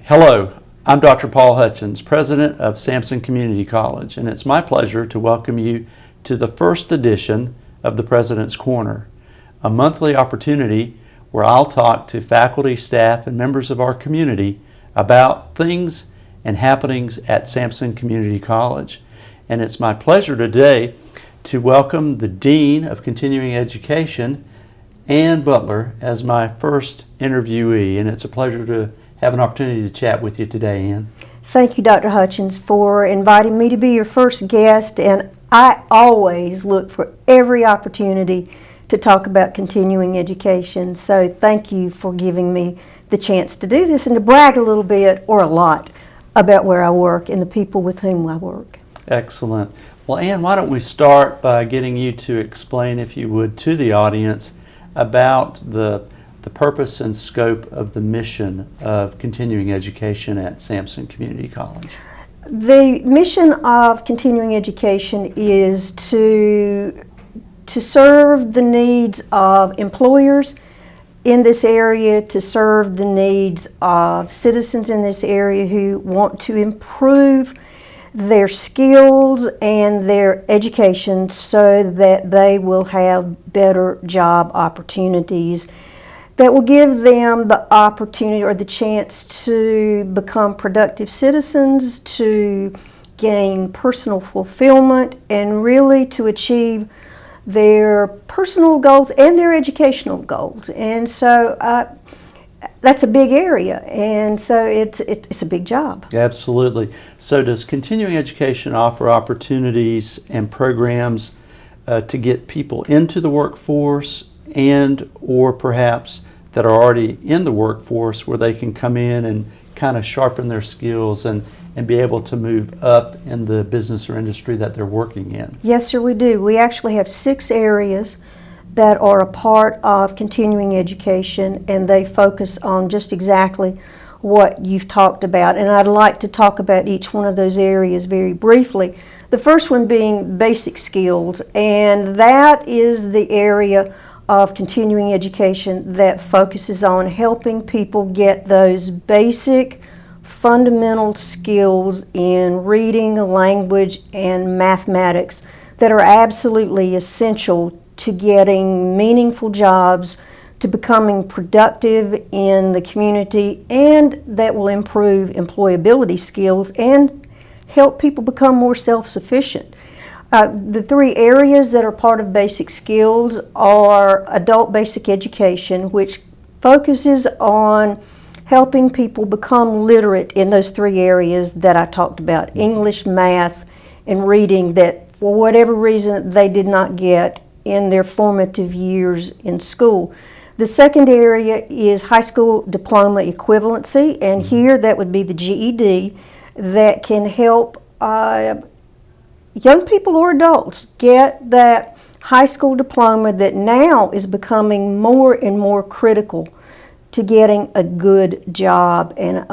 Hello, I'm Dr. Paul Hutchins, President of Sampson Community College, and it's my pleasure to welcome you to the first edition of the President's Corner, a monthly opportunity where I'll talk to faculty, staff, and members of our community about things and happenings at Sampson Community College. And it's my pleasure today to welcome the Dean of Continuing Education, Ann Butler, as my first interviewee, and it's a pleasure to have an opportunity to chat with you today, Ann. Thank you, Dr. Hutchins, for inviting me to be your first guest, and I always look for every opportunity to talk about continuing education, so thank you for giving me the chance to do this and to brag a little bit, or a lot, about where I work and the people with whom I work. Excellent. Well, Ann, why don't we start by getting you to explain, if you would, to the audience about the purpose and scope of the mission of continuing education at Sampson Community College. The mission of continuing education is to serve the needs of employers in this area, to serve the needs of citizens in this area who want to improve their skills and their education so that they will have better job opportunities that will give them the opportunity or the chance to become productive citizens, to gain personal fulfillment, and really to achieve their personal goals and their educational goals. And so that's a big area, and so it's a big job. Absolutely. So does continuing education offer opportunities and programs to get people into the workforce, and or perhaps that are already in the workforce where they can come in and kind of sharpen their skills and be able to move up in the business or industry that they're working in? Yes, sir, we do. We actually have 6 areas that are a part of continuing education, and they focus on just exactly what you've talked about. And I'd like to talk about each one of those areas very briefly. The first one being basic skills, and that is the area of continuing education that focuses on helping people get those basic fundamental skills in reading, language, and mathematics that are absolutely essential to getting meaningful jobs, to becoming productive in the community, and that will improve employability skills and help people become more self-sufficient. The 3 areas that are part of basic skills are adult basic education, which focuses on helping people become literate in those 3 areas that I talked about: English, math, and reading, that for whatever reason they did not get in their formative years in school. The second area is high school diploma equivalency, and here that would be the GED, that can help young people or adults get that high school diploma that now is becoming more and more critical to getting a good job and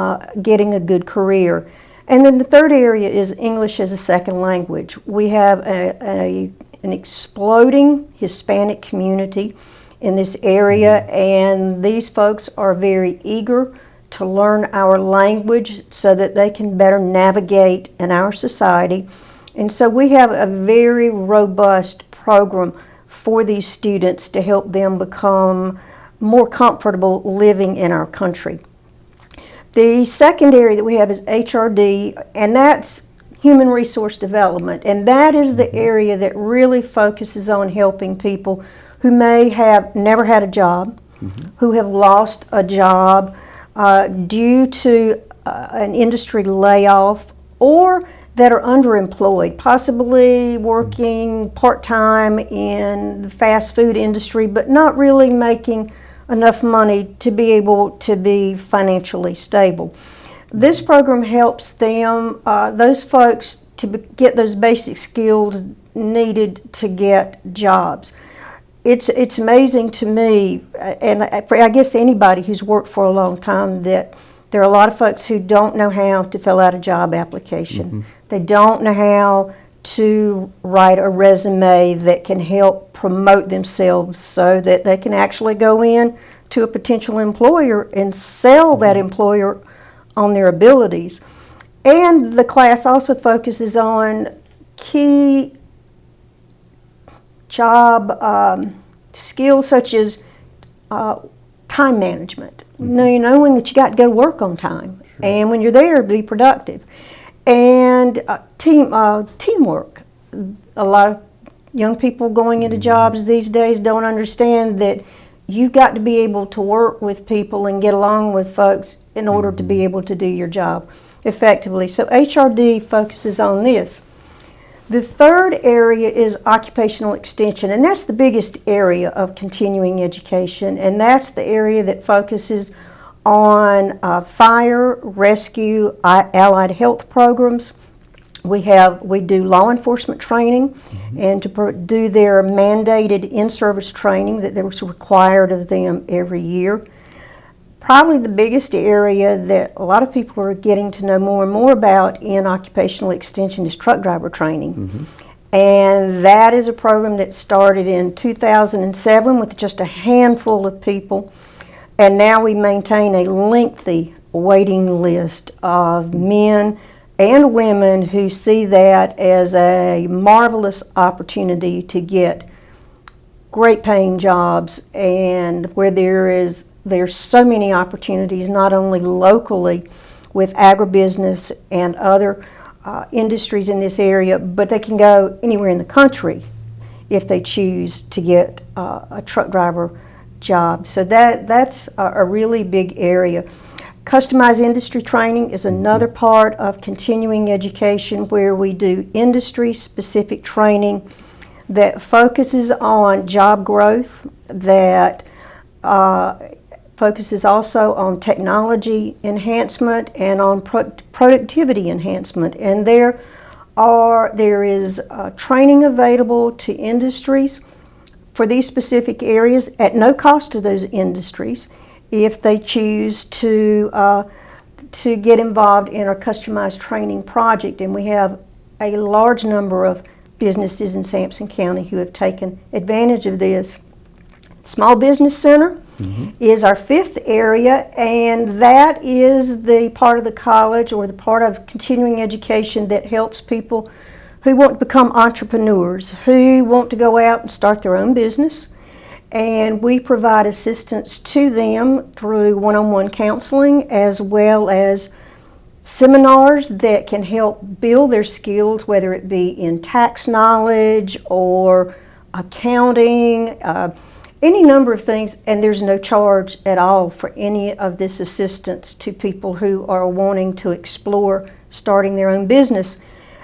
getting a good career. And then the third area is English as a second language. We have an exploding Hispanic community in this area, and these folks are very eager to learn our language so that they can better navigate in our society. And so we have a very robust program for these students to help them become more comfortable living in our country. The second area that we have is HRD, and that's human resource development, and that is the area that really focuses on helping people who may have never had a job, who have lost a job due to an industry layoff, or that are underemployed, possibly working part-time in the fast food industry, but not really making enough money to be able to be financially stable. This program helps them, those folks, to get those basic skills needed to get jobs. It's amazing to me, and I guess anybody who's worked for a long time, that there are a lot of folks who don't know how to fill out a job application. They don't know how to write a resume that can help promote themselves so that they can actually go in to a potential employer and sell that employer on their abilities. And the class also focuses on key job skills such as time management. Knowing that you got to go to work on time, and when you're there, be productive, and teamwork. A lot of young people going into jobs these days don't understand that you've got to be able to work with people and get along with folks in order to be able to do your job effectively. So HRD focuses on this. The third area is occupational extension, and that's the biggest area of continuing education, and that's the area that focuses on fire, rescue, allied health programs. We do law enforcement training, and to do their mandated in-service training that was required of them every year. Probably the biggest area that a lot of people are getting to know more and more about in occupational extension is truck driver training. And that is a program that started in 2007 with just a handful of people. And now we maintain a lengthy waiting list of men and women who see that as a marvelous opportunity to get great paying jobs, and where there's so many opportunities, not only locally with agribusiness and other industries in this area, but they can go anywhere in the country if they choose to get a truck driver job. So that's a really big area. Customized industry training is another part of continuing education, where we do industry-specific training that focuses on job growth, that focuses also on technology enhancement and on productivity enhancement. And there is training available to industries for these specific areas at no cost to those industries if they choose to get involved in a customized training project. And we have a large number of businesses in Sampson County who have taken advantage of this. Small Business Center is our fifth area, and that is the part of the college or the part of continuing education that helps people who want to become entrepreneurs, who want to go out and start their own business. And we provide assistance to them through one-on-one counseling, as well as seminars that can help build their skills, whether it be in tax knowledge or accounting, any number of things. And there's no charge at all for any of this assistance to people who are wanting to explore starting their own business.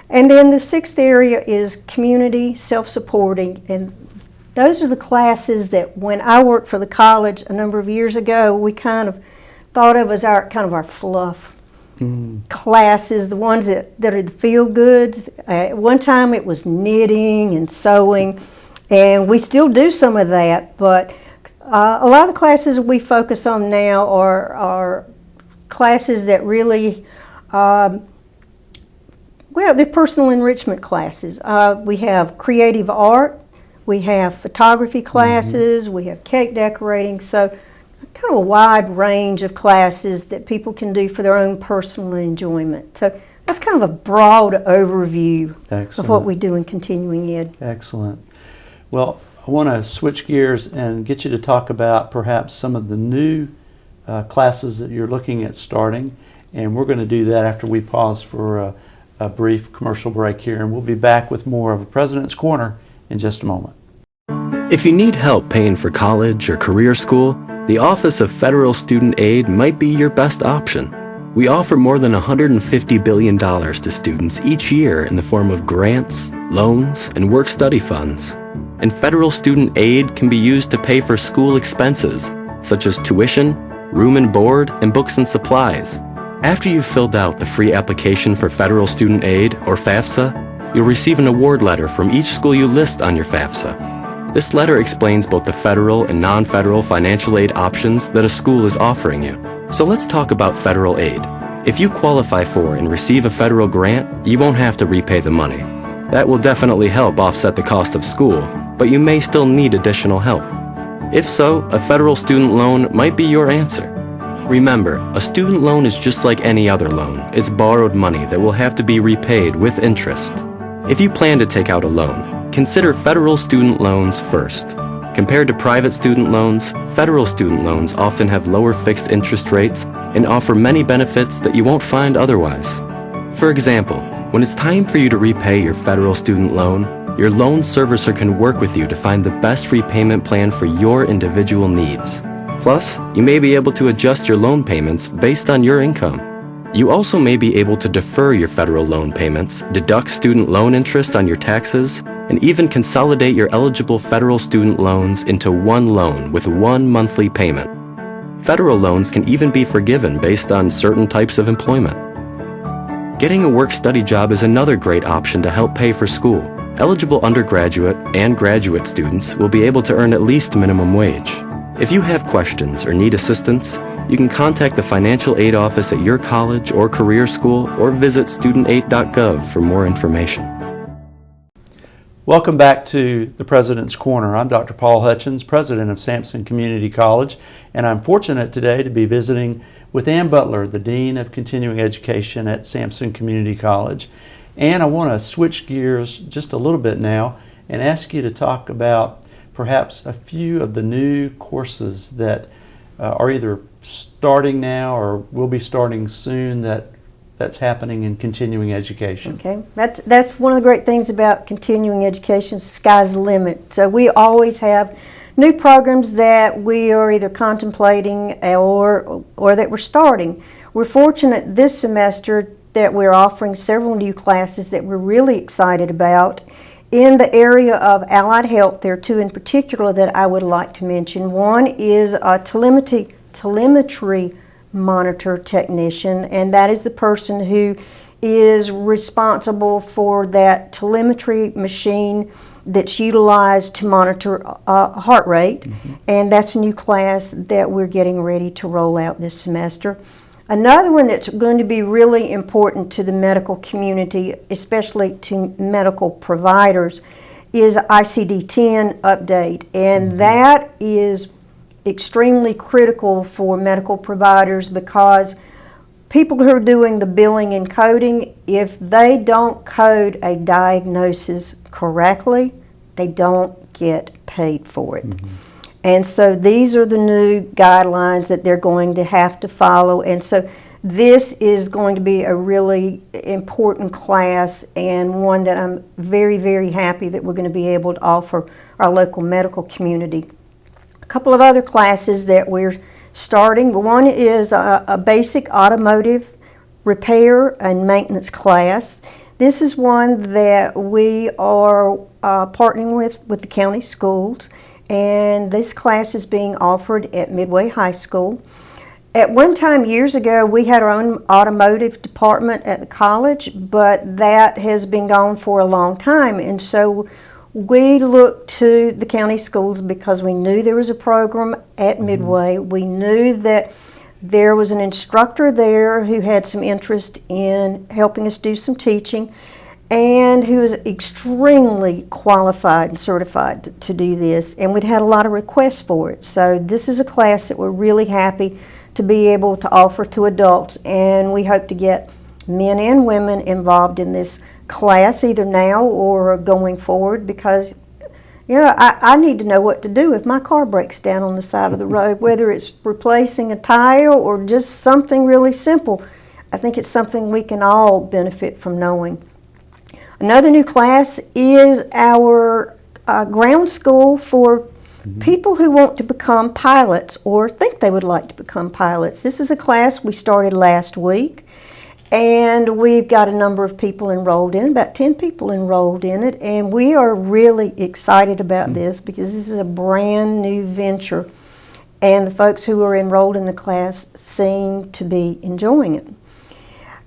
And then the sixth area is community self-supporting, and those are the classes that when I worked for the college a number of years ago, we kind of thought of as our fluff classes, the ones that are the feel goods. At one time it was knitting and sewing, and we still do some of that, but a lot of the classes we focus on now are classes that really, they're personal enrichment classes. We have creative art, we have photography classes, we have cake decorating, so kind of a wide range of classes that people can do for their own personal enjoyment. So that's kind of a broad overview of what we do in continuing ed. Excellent. Well, I want to switch gears and get you to talk about perhaps some of the new classes that you're looking at starting, and we're going to do that after we pause for a brief commercial break here, and we'll be back with more of a President's Corner in just a moment. If you need help paying for college or career school, the Office of Federal Student Aid might be your best option. We offer more than $150 billion to students each year in the form of grants, loans, and work-study funds. And federal student aid can be used to pay for school expenses, such as tuition, room and board, and books and supplies. After you've filled out the free application for federal student aid, or FAFSA, you'll receive an award letter from each school you list on your FAFSA. This letter explains both the federal and non-federal financial aid options that a school is offering you. So let's talk about federal aid. If you qualify for and receive a federal grant, you won't have to repay the money. That will definitely help offset the cost of school, but you may still need additional help. If so, a federal student loan might be your answer. Remember, a student loan is just like any other loan. It's borrowed money that will have to be repaid with interest. If you plan to take out a loan, consider federal student loans first. Compared to private student loans, federal student loans often have lower fixed interest rates and offer many benefits that you won't find otherwise. For example, when it's time for you to repay your federal student loan, your loan servicer can work with you to find the best repayment plan for your individual needs. Plus, you may be able to adjust your loan payments based on your income. You also may be able to defer your federal loan payments, deduct student loan interest on your taxes, and even consolidate your eligible federal student loans into one loan with one monthly payment. Federal loans can even be forgiven based on certain types of employment. Getting a work-study job is another great option to help pay for school. Eligible undergraduate and graduate students will be able to earn at least minimum wage. If you have questions or need assistance, you can contact the financial aid office at your college or career school or visit studentaid.gov for more information. Welcome back to the President's Corner. I'm Dr. Paul Hutchins, president of Sampson Community College, and I'm fortunate today to be visiting with Ann Butler, the Dean of Continuing Education at Sampson Community College. And I want to switch gears just a little bit now and ask you to talk about perhaps a few of the new courses that are either starting now or will be starting soon that's happening in continuing education. Okay, that's one of the great things about continuing education. Sky's the limit. So we always have new programs that we are either contemplating or that we're starting. We're fortunate this semester that we're offering several new classes that we're really excited about. In the area of allied health, there are two in particular that I would like to mention. One is a telemetry monitor technician, and that is the person who is responsible for that telemetry machine that's utilized to monitor heart rate. And that's a new class that we're getting ready to roll out this semester. Another one that's going to be really important to the medical community, especially to medical providers, is ICD-10 update, and that is extremely critical for medical providers because people who are doing the billing and coding, if they don't code a diagnosis correctly, they don't get paid for it. And so these are the new guidelines that they're going to have to follow. And so this is going to be a really important class and one that I'm very, very happy that we're going to be able to offer our local medical community. A couple of other classes that we're starting. One is a basic automotive repair and maintenance class. This is one that we are partnering with the county schools. And this class is being offered at Midway High School. At one time years ago, we had our own automotive department at the college, but that has been gone for a long time. And so we looked to the county schools because we knew there was a program at Midway. We knew that there was an instructor there who had some interest in helping us do some teaching, and who is extremely qualified and certified to do this, and we'd had a lot of requests for it. So this is a class that we're really happy to be able to offer to adults, and we hope to get men and women involved in this class either now or going forward, because I need to know what to do if my car breaks down on the side of the road, whether it's replacing a tire or just something really simple. I think it's something we can all benefit from knowing. Another new class is our ground school for people who want to become pilots or think they would like to become pilots. This is a class we started last week, and we've got a number of people enrolled in, about 10 people enrolled in it, and we are really excited about this because this is a brand new venture, and the folks who are enrolled in the class seem to be enjoying it.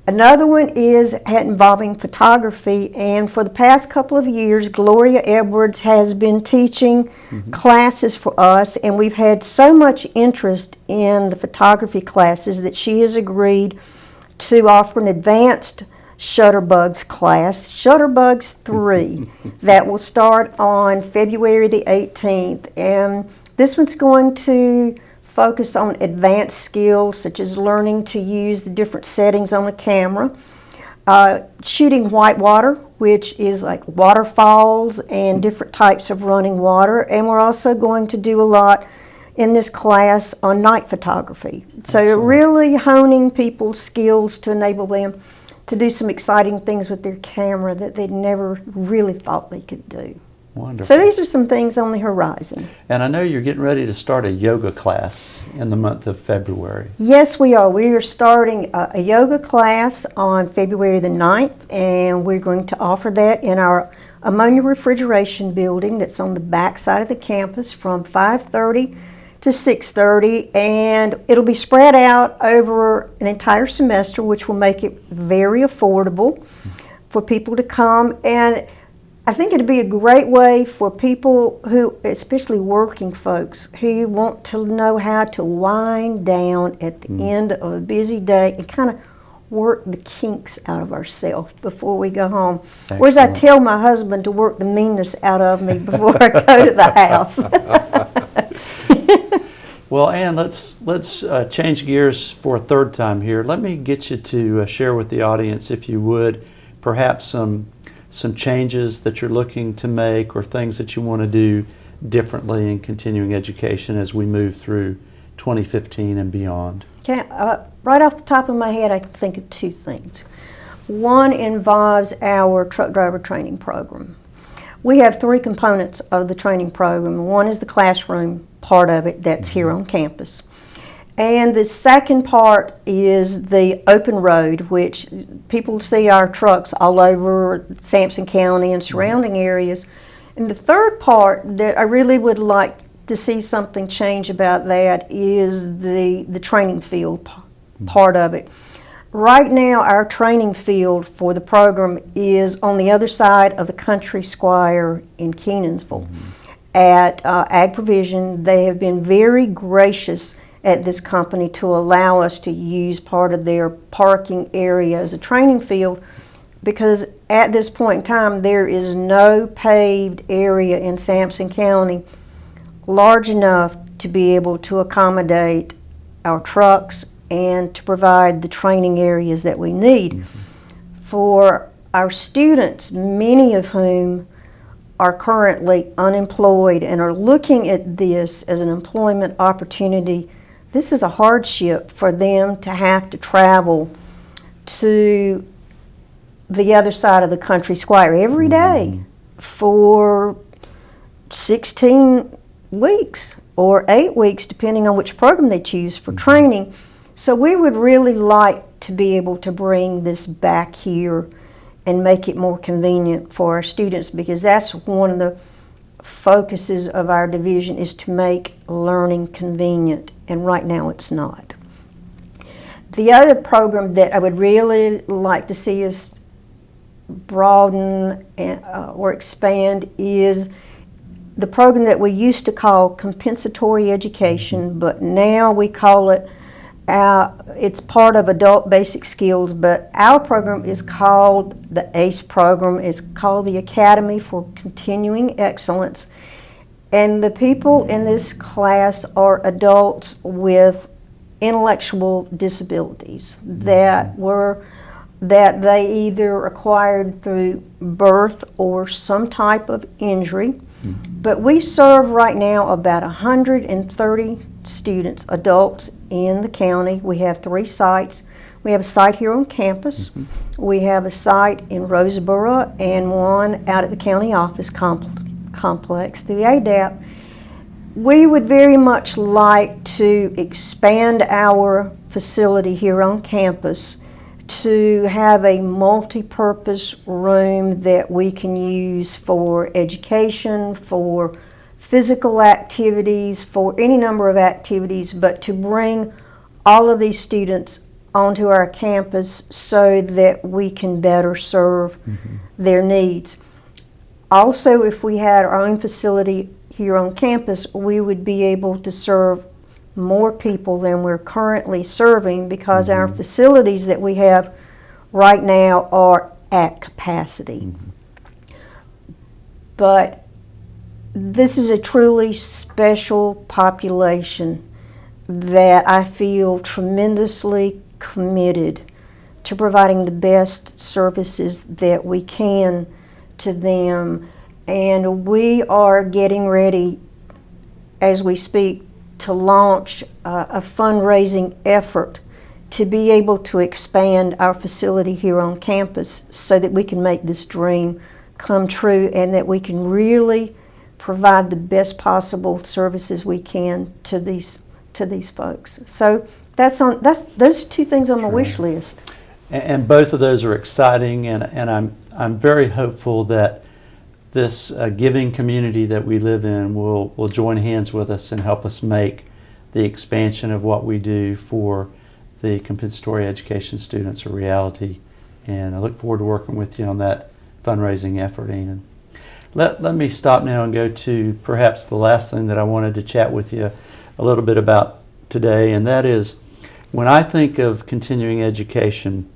Another one is involving photography, and for the past couple of years, Gloria Edwards has been teaching classes for us, and we've had so much interest in the photography classes that she has agreed to offer an advanced Shutterbugs class, Shutterbugs 3, that will start on February the 18th. And this one's going to focus on advanced skills such as learning to use the different settings on a camera, shooting whitewater, which is like waterfalls and different types of running water, and we're also going to do a lot in this class on night photography. So Excellent. really honing people's skills to enable them to do some exciting things with their camera that they'd never really thought they could do. Wonderful. So these are some things on the horizon. And I know you're getting ready to start a yoga class in the month of February. Yes, we are. We are starting a yoga class on February the 9th, and we're going to offer that in our ammonia refrigeration building that's on the back side of the campus from 5:30 to 6:30, and it'll be spread out over an entire semester, which will make it very affordable for people to come. And I think it'd be a great way for people who, especially working folks, who want to know how to wind down at the end of a busy day and kind of work the kinks out of ourselves before we go home. Whereas I tell my husband to work the meanness out of me before I go to the house. Well, Ann, let's change gears for a third time here. Let me get you to share with the audience, if you would, perhaps some changes that you're looking to make or things that you want to do differently in continuing education as we move through 2015 and beyond. Okay, right off the top of my head, I can think of two things. One involves our truck driver training program. We have three components of the training program. One is the classroom part of it that's here on campus. And the second part is the open road, which people see our trucks all over Sampson County and surrounding areas. And the third part that I really would like to see something change about that is the training field part of it. Right now, our training field for the program is on the other side of the Country Squire in Kenansville at Ag Provision. They have been very gracious at this company to allow us to use part of their parking area as a training field, because at this point in time there is no paved area in Sampson County large enough to be able to accommodate our trucks and to provide the training areas that we need. For our students, many of whom are currently unemployed and are looking at this as an employment opportunity, this is a hardship for them to have to travel to the other side of the Country Squire every day for 16 weeks or 8 weeks, depending on which program they choose for training. So we would really like to be able to bring this back here and make it more convenient for our students, because that's one of the focuses of our division, is to make learning convenient, and right now it's not. The other program that I would really like to see us broaden or expand is the program that we used to call compensatory education, but now we call it, it's part of adult basic skills, but our program is called the ACE program. It's called the Academy for Continuing Excellence. And the people in this class are adults with intellectual disabilities that they either acquired through birth or some type of injury. But we serve right now about 130 students, adults in the county. We have 3 sites. We have a site here on campus. We have a site in Roseboro and one out at the county office complex through ADAP. We would very much like to expand our facility here on campus to have a multi-purpose room that we can use for education, for physical activities, for any number of activities, but to bring all of these students onto our campus so that we can better serve their needs. Also, if we had our own facility here on campus, we would be able to serve more people than we're currently serving, because our facilities that we have right now are at capacity. But this is a truly special population that I feel tremendously committed to providing the best services that we can to them. And we are getting ready, as we speak, to launch a fundraising effort to be able to expand our facility here on campus so that we can make this dream come true and that we can really provide the best possible services we can to these folks. So that's those two things on my wish list. And both of those are exciting, and I'm very hopeful that this giving community that we live in will join hands with us and help us make the expansion of what we do for the compensatory education students a reality. And I look forward to working with you on that fundraising effort, Ian. Let me stop now and go to perhaps the last thing that I wanted to chat with you a little bit about today, and that is, when I think of continuing education,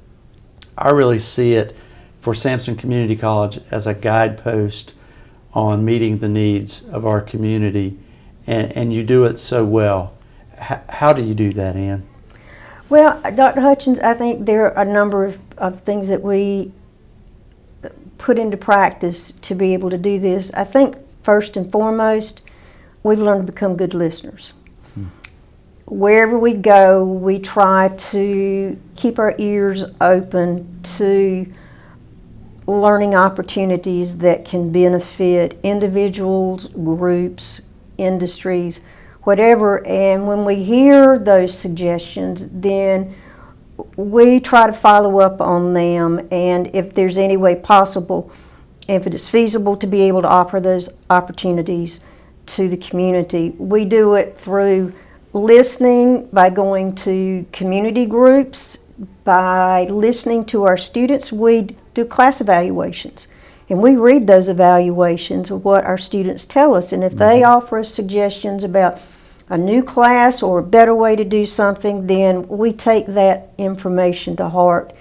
I really see it for Sampson Community College as a guidepost on meeting the needs of our community, and you do it so well. How do you do that, Ann? Well, Dr. Hutchins, I think there are a number of things that we put into practice to be able to do this. I think first and foremost, we've learned to become good listeners. Wherever we go, we try to keep our ears open to learning opportunities that can benefit individuals, groups, industries, whatever. And when we hear those suggestions, then we try to follow up on them, and if there's any way possible, if it is feasible to be able to offer those opportunities to the community. We do it through listening, by going to community groups, by listening to our students. We do class evaluations, and we read those evaluations of what our students tell us, and if they offer us suggestions about a new class or a better way to do something, then we take that information to heart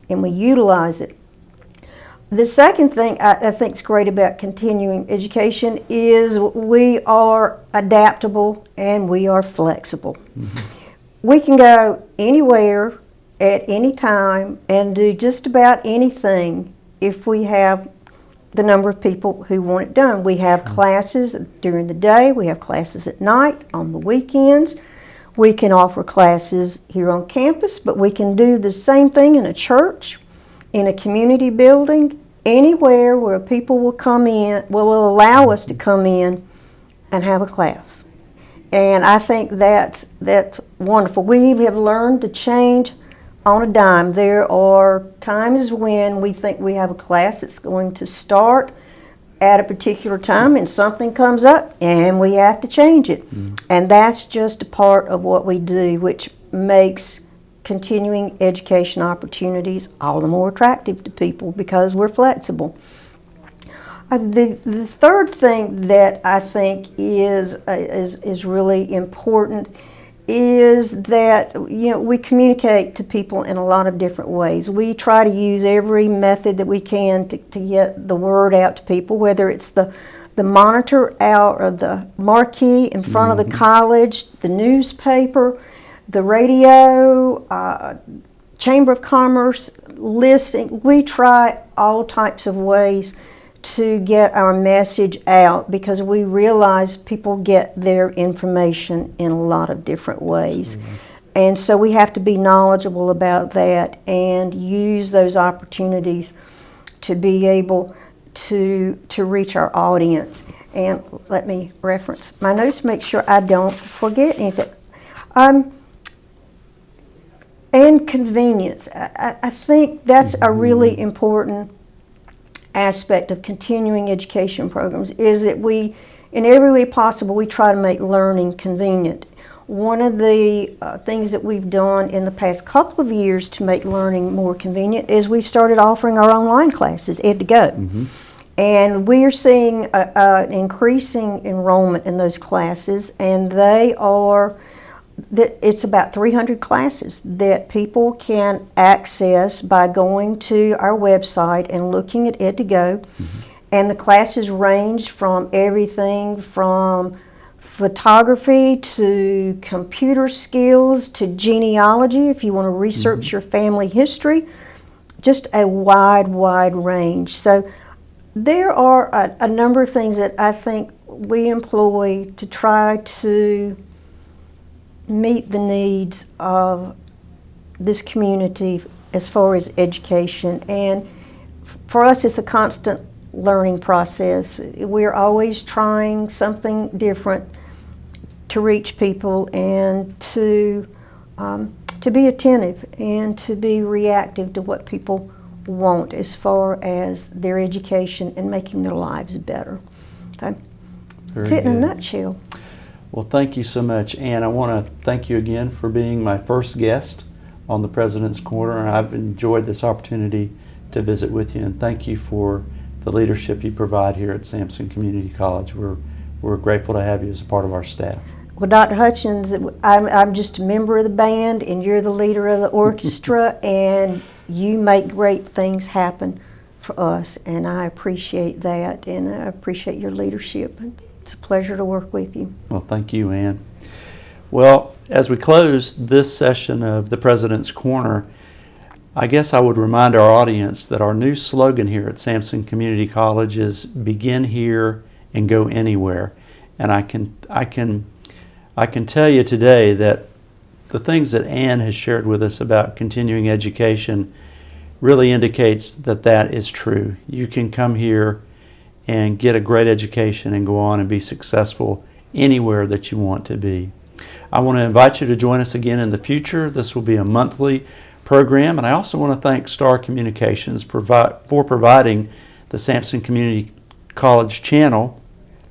and we utilize it. The second thing I think is great about continuing education is we are adaptable and we are flexible. We can go anywhere at any time and do just about anything if we have the number of people who want it done. We have classes during the day, we have classes at night, on the weekends. We can offer classes here on campus, but we can do the same thing in a church, in a community building, anywhere where people will come in, will allow us to come in and have a class. And I think that's wonderful. We have learned to change on a dime. There are times when we think we have a class that's going to start at a particular time and something comes up and we have to change it. And that's just a part of what we do, which makes continuing education opportunities all the more attractive to people because we're flexible. The third thing that I think is really important is that, you know, we communicate to people in a lot of different ways. We try to use every method that we can to get the word out to people, whether it's the monitor out or the marquee in front of the college, the newspaper, the radio, Chamber of Commerce listing. We try all types of ways to get our message out because we realize people get their information in a lot of different ways. And so we have to be knowledgeable about that and use those opportunities to be able to reach our audience. And let me reference my notes, make sure I don't forget anything. And convenience. I think that's a really important aspect of continuing education programs, is that we, in every way possible, we try to make learning convenient. One of the things that we've done in the past couple of years to make learning more convenient is we've started offering our online classes, Ed2Go. And we are seeing an increasing enrollment in those classes, and it's about 300 classes that people can access by going to our website and looking at Ed2Go. And the classes range from everything from photography to computer skills to genealogy, if you want to research your family history, just a wide range. So there are a number of things that I think we employ to try to meet the needs of this community as far as education. And for us, it's a constant learning process. We're always trying something different to reach people and to be attentive and to be reactive to what people want as far as their education and making their lives better. Okay? That's it in a nutshell. Well, thank you so much, Ann. I want to thank you again for being my first guest on the President's Corner. I've enjoyed this opportunity to visit with you, and thank you for the leadership you provide here at Sampson Community College. We're grateful to have you as a part of our staff. Well, Dr. Hutchins, I'm just a member of the band, and you're the leader of the orchestra, and you make great things happen for us, and I appreciate that, and I appreciate your leadership. It's a pleasure to work with you. Well, thank you, Ann. Well, as we close this session of the President's Corner, I guess I would remind our audience that our new slogan here at Sampson Community College is "Begin here and go anywhere." And I can tell you today that the things that Ann has shared with us about continuing education really indicates that that is true. You can come here and get a great education and go on and be successful anywhere that you want to be. I want to invite you to join us again in the future. This will be a monthly program, and I also want to thank Star Communications for providing the Sampson Community College channel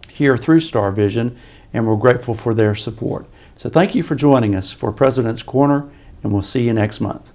here through Star Vision, and we're grateful for their support. So thank you for joining us for President's Corner, and we'll see you next month.